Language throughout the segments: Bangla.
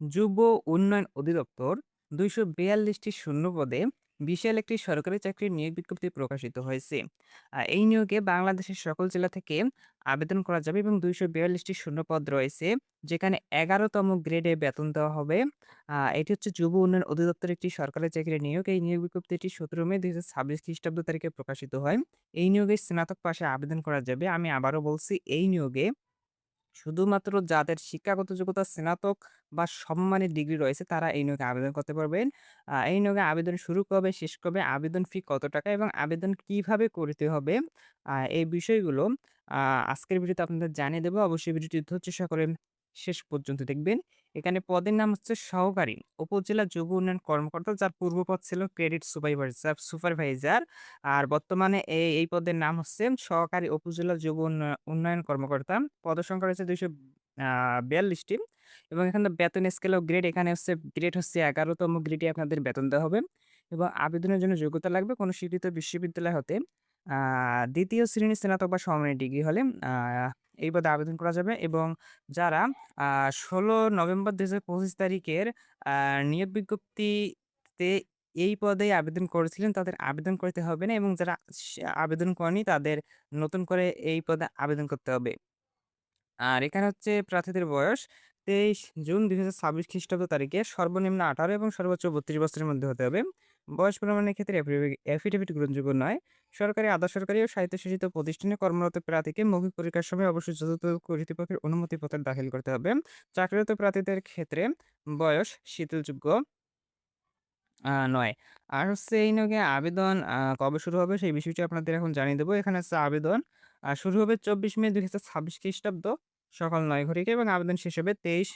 যুব উন্নয়ন অধিদপ্তর ২৪২টি শূন্যপদে বিশাল একটি সরকারি চাকরির নিয়োগ বিজ্ঞপ্তি প্রকাশিত হয়েছে। এই নিয়োগে বাংলাদেশের সকল জেলা থেকে আবেদন করা যাবে এবং ২৪২টি শূন্যপদ রয়েছে, যেখানে ১১তম গ্রেডে বেতন দেওয়া হবে। এটি হচ্ছে যুব উন্নয়ন অধিদপ্তরের একটি সরকারি চাকরির নিয়োগ। এই নিয়োগ বিজ্ঞপ্তিটি ১৭ মে ২০২৬ খ্রিস্টাব্দ তারিখে প্রকাশিত হয়। এই নিয়োগে স্নাতক পাশে আবেদন করা যাবে। আমি আবারও বলছি, এই নিয়োগে শুধুমাত্র যাদের শিক্ষাগত যোগ্যতা স্নাতক বা সমমানের ডিগ্রি রয়েছে তারা এই নিয়োগে আবেদন করতে পারবেন। এই নিয়োগে আবেদন শুরু কবে, শেষ কবে, আবেদন ফি কত টাকা এবং আবেদন কিভাবে করতে হবে, এই বিষয়গুলো আ আজকের ভিডিওতে আপনাদের জানিয়ে দেব। অবশ্যই ভিডিওটি ধৈর্য সহকারে শেষ পর্যন্ত দেখবেন। এখানে পদের নাম হচ্ছে সহকারী উপজেলা যুব উন্নয়ন কর্মকর্তা, যার পূর্বপদ ছিল ক্রেডিট সুপারভাইজার। আর বর্তমানে এই পদের নাম হচ্ছে সহকারী উপজেলা যুব উন্নয়ন কর্মকর্তা। পদসংখ্যা রয়েছে ২৪২ টি এবং এখানে বেতন স্কেল ও গ্রেড, এখানে হচ্ছে গ্রেড হচ্ছে ১১তম গ্রেডে আপনাদের বেতন দেওয়া হবে এবং আবেদনের জন্য যোগ্যতা লাগবে কোনো স্বীকৃত বিশ্ববিদ্যালয় হতে ২য় শ্রেণীর স্নাতক বা সমমানের ডিগ্রি হলে আ এই পদে আবেদন করা যাবে এবং যারা আ ১৬ নভেম্বর ২০২৫ তারিখের আ নিয়োগ বিজ্ঞপ্তিতে এই পদেই আবেদন করেছিলেন তাদের আবেদন করতে হবে না এবং যারা আবেদন করেনি তাদের নতুন করে এই পদে আবেদন করতে হবে। আর এখানে হচ্ছে প্রার্থীদের বয়স ২৩ জুন ২০২৬ খ্রিস্টাব্দ তারিখে সর্বনিম্ন ১৮ এবং সর্বোচ্চ ৩২ বছরের মধ্যে হতে হবে। বয়স প্রমাণের ক্ষেত্রে এফিডেভিট গ্রহণযোগ্য নয়। সরকারি, আধা সরকারি ও স্বায়ত্তশাসিত প্রতিষ্ঠানে কর্মরত প্রার্থীকে মৌখিক পরীক্ষার সময় অবশ্যই যথাযথ কর্তৃপক্ষের অনুমতিপত্র দাখিল করতে হবে। চাকরিরত প্রার্থীদের ক্ষেত্রে বয়স শিথিলযোগ্য নয়। আর হচ্ছে এই নিয়োগে আবেদন কবে শুরু হবে সেই বিষয়টি আপনাদের এখন জানিয়ে দেব। এখানে হচ্ছে আবেদন শুরু হবে ২৪ মে ২০২৬ খ্রিস্টাব্দ সকাল ৯ ঘটিকা এবং আবেদন শেষ হবে ২৩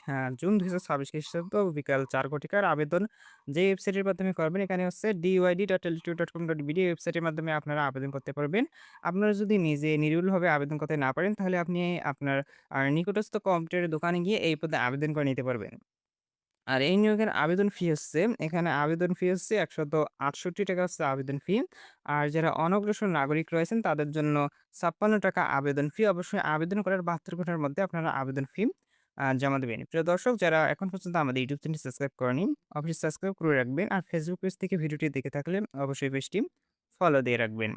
জুন ২০২৬ খ্রিস্টাব্দ বিকাল ৪ ঘটিকার। আবেদন যে ওয়েবসাইটের মাধ্যমে করবেন এখানে হচ্ছে dyd.lt2.com.bd, এই ওয়েবসাইটের মাধ্যমে আপনারা আবেদন করতে পারবেন। আপনারা যদি নিজে নির্ভুলভাবে আবেদন করতে না পারেন তাহলে আপনি আপনার নিকটস্থ কম্পিউটারের দোকানে গিয়ে এই পদে আবেদন করে নিতে পারবেন। আর এই নিয়োগের আবেদন ফি হচ্ছে, এখানে আবেদন ফি হচ্ছে ৳১৬৮ হচ্ছে আবেদন ফি। আর যারা অনগ্রসর নাগরিক রয়েছেন তাদের জন্য ৳৫৬ আবেদন ফি। অবশ্যই আবেদন করার ৭২ ঘন্টার মধ্যে আপনারা আবেদন ফি জমা দেবেন। প্রিয় দর্শক, যারা এখন পর্যন্ত আমাদের ইউটিউব চ্যানেলটি সাবস্ক্রাইব করেনি, অবশ্যই সাবস্ক্রাইব করে রাখবেন। আর ফেসবুক পেজ থেকে ভিডিওটি দেখে থাকলে অবশ্যই পেজটি ফলো দিয়ে রাখবেন।